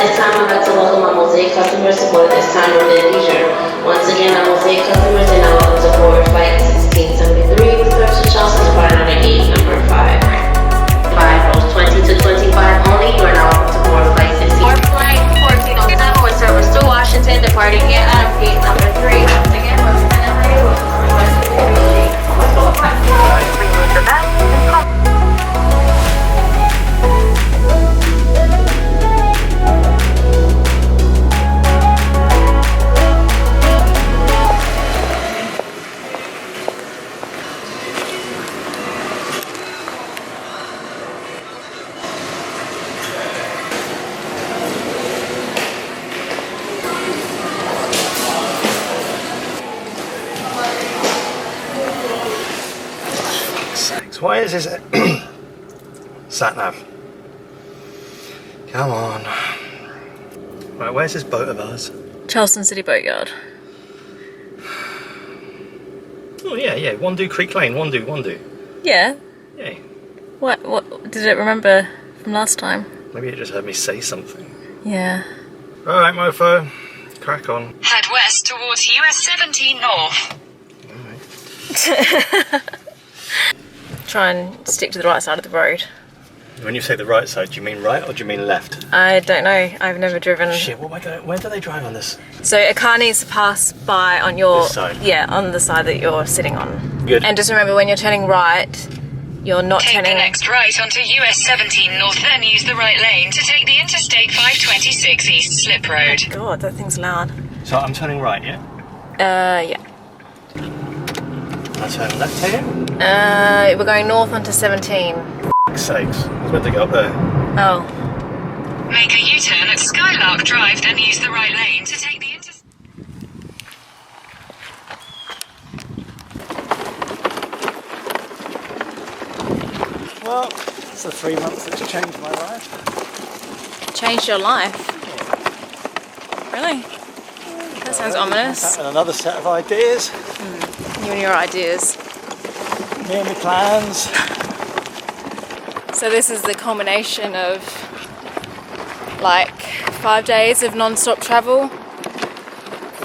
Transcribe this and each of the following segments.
this time, I'd like to welcome our Mosaic customers to board this time of their leisure. Once again, our Mosaic customers are now welcome to board flight 1673 with service to Charleston departing on gate number 5. 5 rows 20 to 25 only. You are now welcome to board flight 16. Board flight 1407 with service to Washington departing here out of gate number 3. Once again, we're sending you remove the bell and pump. Why is this sat nav? Come on. Right, where's this boat of ours? Charleston City Boatyard. Oh yeah, Wandoo Creek Lane, Wandoo. Yeah. Yeah. What did it remember from last time? Maybe it just heard me say something. Yeah. Alright, mofo. Crack on. Head west towards US 17 North. Alright. Try and stick to the right side of the road. When you say the right side, do you mean right or do you mean left? I don't know. I've never driven. Shit, where do they drive on this? So a car needs to pass by on your This side? Yeah, on the side that you're sitting on. Good. And just remember, when you're turning right, you're not Take turning. the next right onto US 17 North, then use the right lane to take the Interstate 526 East Slip Road. God, that thing's loud. So I'm turning right, yeah? Yeah. I turn left here? We're going north onto 17. For sakes, I was meant to go up there. Oh. Make a U-turn at Skylark Drive, then use the right lane to take the Interstate. Well, it's the 3 months that's changed my life. Changed your life? Really? That sounds ominous. And another set of ideas. You and your ideas. Me and my plans. So this is the culmination of like 5 days of non-stop travel.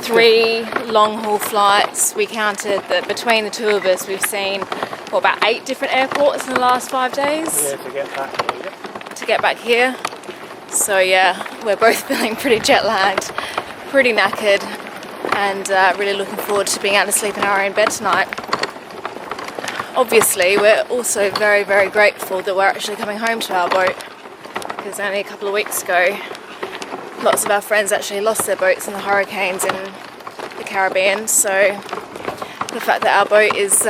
3 long-haul flights. We counted that between the two of us we've seen about 8 different airports in the last 5 days. Yeah, to get back here. To get back here. So yeah, we're both feeling pretty jet lagged, pretty knackered, and really looking forward to being able to sleep in our own bed tonight. Obviously, we're also very, very grateful that we're actually coming home to our boat, because only a couple of weeks ago, lots of our friends actually lost their boats in the hurricanes in the Caribbean. So the fact that our boat is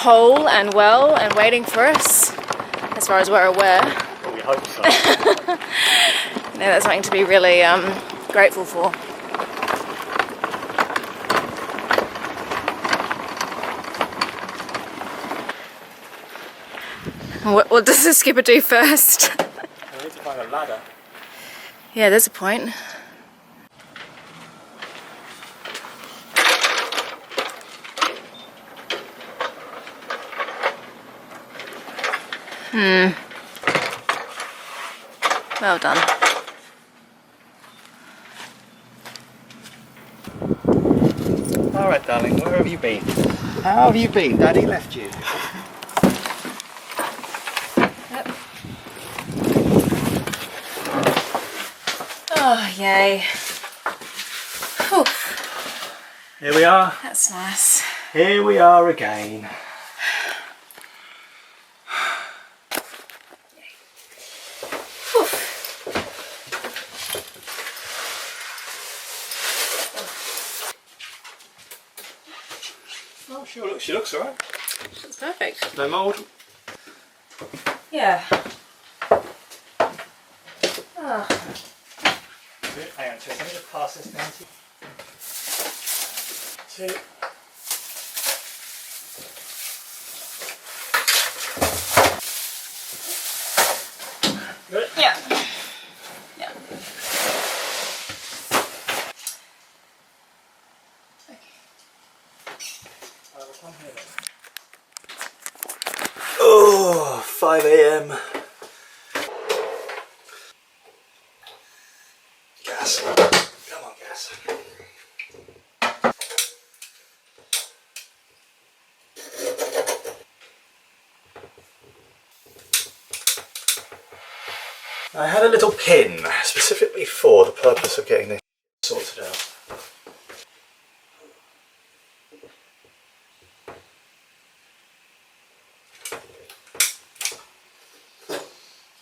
whole and well and waiting for us, as far as we're aware, Well, we hope so. that's something to be really grateful for. What does the skipper do first? I need to find a ladder. Yeah, there's a point. Well done. Alright, darling, where have you been? How have you been? Daddy left you. Oh, yay. Whew, Here we are. that's nice. Here we are again. Whew. Oh, she looks alright. That's perfect. No mould. Yeah. Oh. Good. Hang on, let me just pass this down to you. 2. Good. Yeah. Yeah. Oh, 5 AM. gas. Come on, gas. I had a little pin specifically for the purpose of getting this sorted out.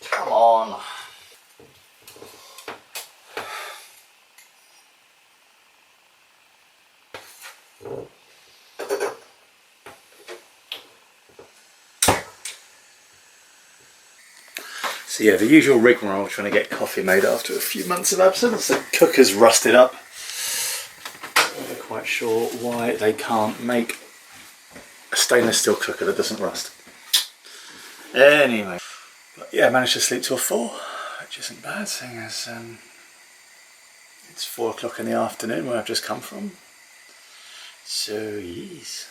Come on. So yeah, the usual rigmarole trying to get coffee made after a few months of absence. The cooker's rusted up. I'm not quite sure why they can't make a stainless steel cooker that doesn't rust. Anyway, but yeah, I managed to sleep till 4, which isn't bad, seeing as it's 4 o'clock in the afternoon where I've just come from. So yes.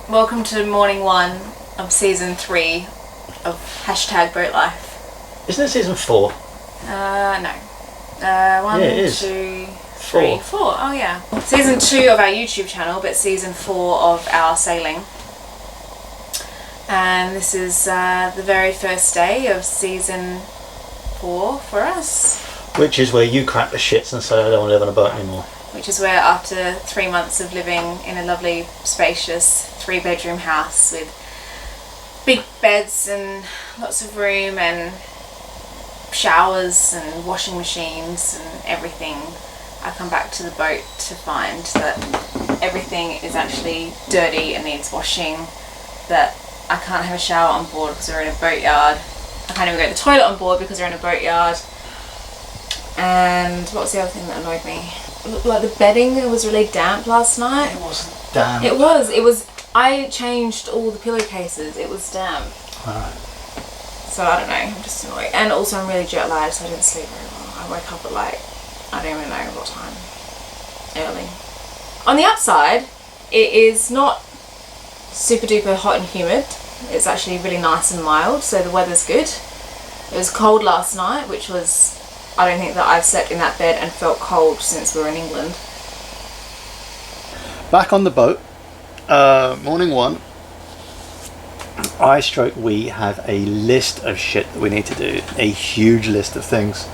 Welcome to morning 1 of season 3 of hashtag boat life. Isn't it season 4? No. 1, Yeah, it is. 2, 3, 4. Oh yeah. Season 2 of our YouTube channel, but season 4 of our sailing. And this is the very first day of season 4 for us. Which is where you crack the shits and say I don't want to live on a boat anymore. Which is where, after 3 months of living in a lovely, spacious 3-bedroom house with big beds and lots of room and showers and washing machines and everything, I come back to the boat to find that everything is actually dirty and needs washing, that I can't have a shower on board because we're in a boatyard. I can't even go to the toilet on board because we're in a boatyard. And what was the other thing that annoyed me? Like the bedding was really damp last night. It wasn't damp. It was. I changed all the pillowcases. It was damp. Right. So I don't know, I'm just annoyed. And also I'm really jet lagged, so I didn't sleep very well. I woke up at like, I don't even know what time. Early. On the upside, it is not super duper hot and humid. It's actually really nice and mild, so the weather's good. It was cold last night, which was, I don't think that I've slept in that bed and felt cold since we were in England. Back on the boat, morning 1. We have a list of shit that we need to do. A huge list of things.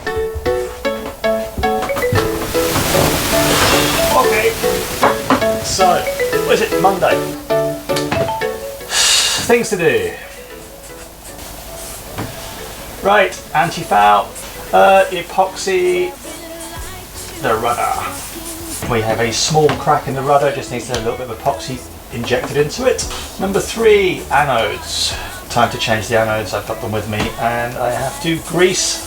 Okay. So, what is it? Monday. Things to do. Right, antifoul, epoxy, the rudder. We have a small crack in the rudder, just needs a little bit of epoxy injected into it. Number 3, anodes. Time to change the anodes, I've got them with me, and I have to grease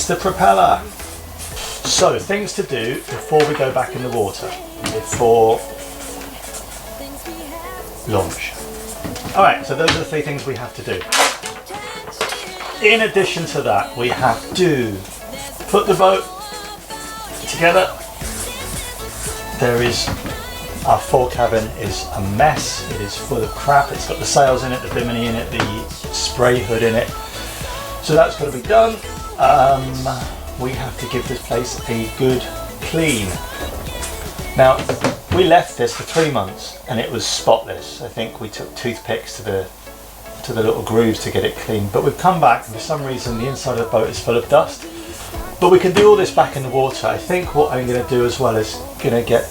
the propeller. So, things to do before we go back in the water, before launch. Alright, so those are the 3 things we have to do. In addition to that, we have to put the boat together. Our fore cabin is a mess. It is full of crap. It's got the sails in it, the bimini in it, the spray hood in it. So that's got to be done. We have to give this place a good clean. Now, we left this for 3 months and it was spotless. I think we took toothpicks to the little grooves to get it clean. But we've come back and for some reason the inside of the boat is full of dust. But we can do all this back in the water. I think what I'm going to do as well is going to get,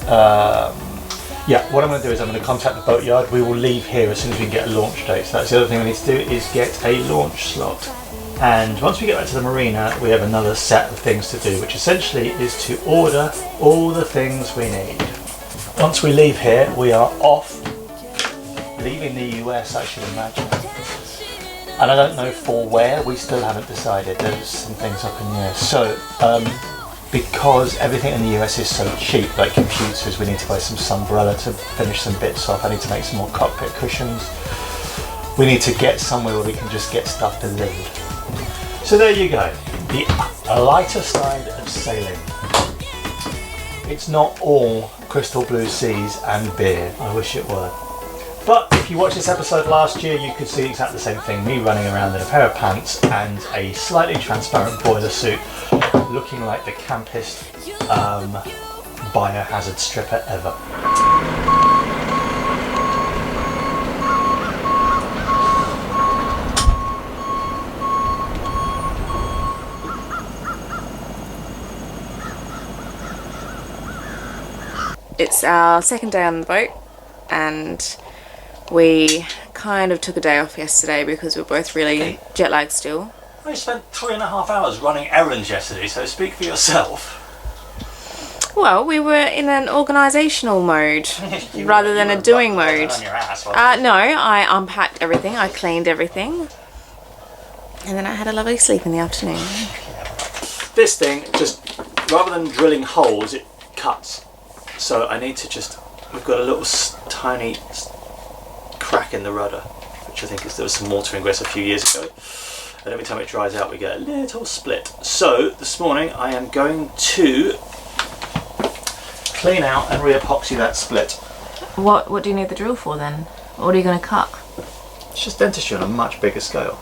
what I'm going to do is I'm going to contact the boatyard. We will leave here as soon as we can get a launch date. So that's the other thing we need to do, is get a launch slot. And once we get back to the marina, we have another set of things to do, which essentially is to order all the things we need. Once we leave here, we are off, leaving the US, I should imagine. And I don't know for where, we still haven't decided. There's some things up in the air. So, because everything in the US is so cheap, like computers, we need to buy some sunbrella to finish some bits off. I need to make some more cockpit cushions. We need to get somewhere where we can just get stuff delivered. So there you go, the lighter side of sailing. It's not all crystal blue seas and beer, I wish it were. But if you watched this episode last year, you could see exactly the same thing, me running around in a pair of pants and a slightly transparent boiler suit, looking like the campest biohazard stripper ever. It's our second day on the boat, and we kind of took a day off yesterday because we're both really jet lagged still. I spent 3.5 hours running errands yesterday, so speak for yourself. Well, we were in an organisational mode rather than a doing mode. No, I unpacked everything, I cleaned everything, and then I had a lovely sleep in the afternoon. This thing, just rather than drilling holes, it cuts. So I need to we've got a little tiny crack in the rudder, which I think there was some water ingress a few years ago. And every time it dries out, we get a little split. So this morning I am going to clean out and re-epoxy that split. What do you need the drill for then? What are you going to cut? It's just dentistry on a much bigger scale.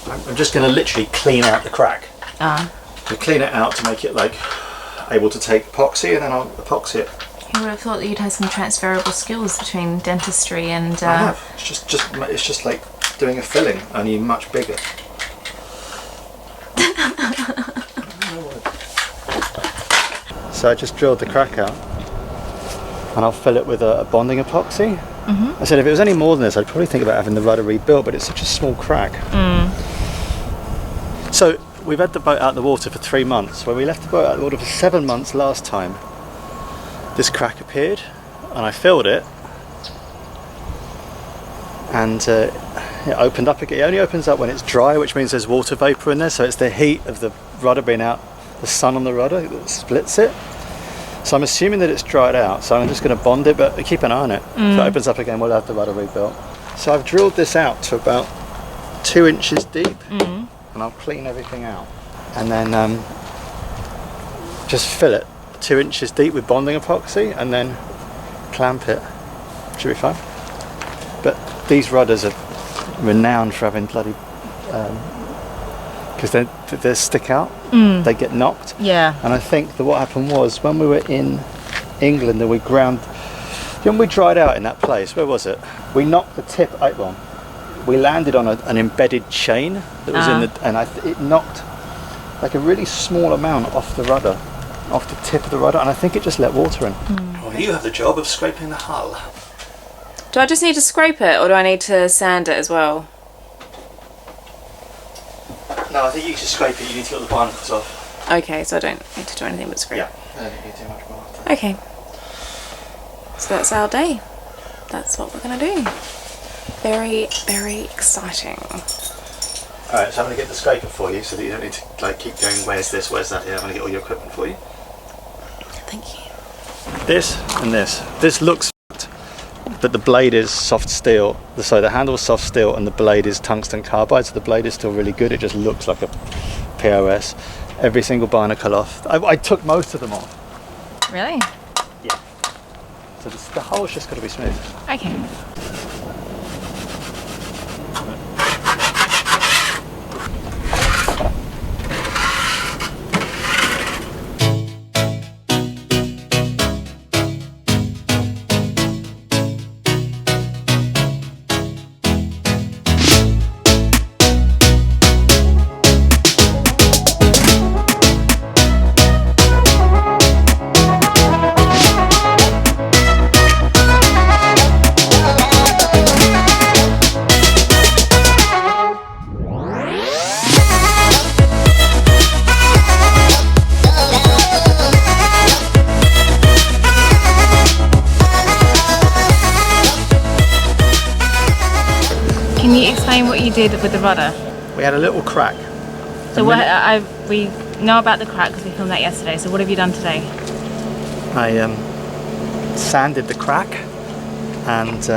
I'm just going to literally clean out the crack. To clean it out to make it like able to take epoxy, and then I'll epoxy it. You would have thought that you'd have some transferable skills between dentistry and. I have. It's just like doing a filling, only much bigger. So I just drilled the crack out, and I'll fill it with a bonding epoxy. I said if it was any more than this, I'd probably think about having the rudder rebuilt, but it's such a small crack. So we've had the boat out of the water for 3 months. When we left the boat out of the water for 7 months last time, this crack appeared, and I filled it, and it opened up again. It only opens up when it's dry, which means there's water vapour in there, so it's the heat of the rudder being out, the sun on the rudder that splits it. So I'm assuming that it's dried out, so I'm just going to bond it, but keep an eye on it. If it opens up again, we'll have the rudder rebuilt. So I've drilled this out to about 2 inches deep, and I'll clean everything out, and then just fill it 2 inches deep with bonding epoxy, and then clamp it. Should be fine. But these rudders are renowned for having bloody because they stick out, they get knocked. And I think that what happened was when we were in England and we when we dried out in that place, where was it? We knocked the tip out. Well, we landed on an embedded chain that was in the, and it knocked like a really small amount off the rudder, off the tip of the rudder, and I think it just let water in. Well, you have the job of scraping the hull. Do I just need to scrape it, or do I need to sand it as well? No, I think you should scrape it. You need to get all the barnacles off. Okay, so I don't need to do anything but scrape. Yeah, I don't think you do much more. Okay. So that's our day. That's what we're going to do. Very, very exciting. Alright, so I'm going to get the scraper for you so that you don't need to like keep going, where's this, where's that. Yeah, I'm going to get all your equipment for you. Thank you. This and this. This looks f***ed, but the blade is soft steel. So the handle is soft steel and the blade is tungsten carbide, so the blade is still really good. It just looks like a POS. Every single barnacle off. I took most of them off. Really? Yeah. So the hole's just got to be smooth. Okay. Can you explain what you did with the rudder? We had a little crack. So we know about the crack because we filmed that yesterday. So what have you done today? I sanded the crack, and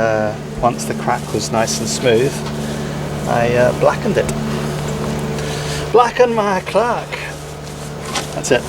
once the crack was nice and smooth, I blackened it. Blacken my crack. That's it.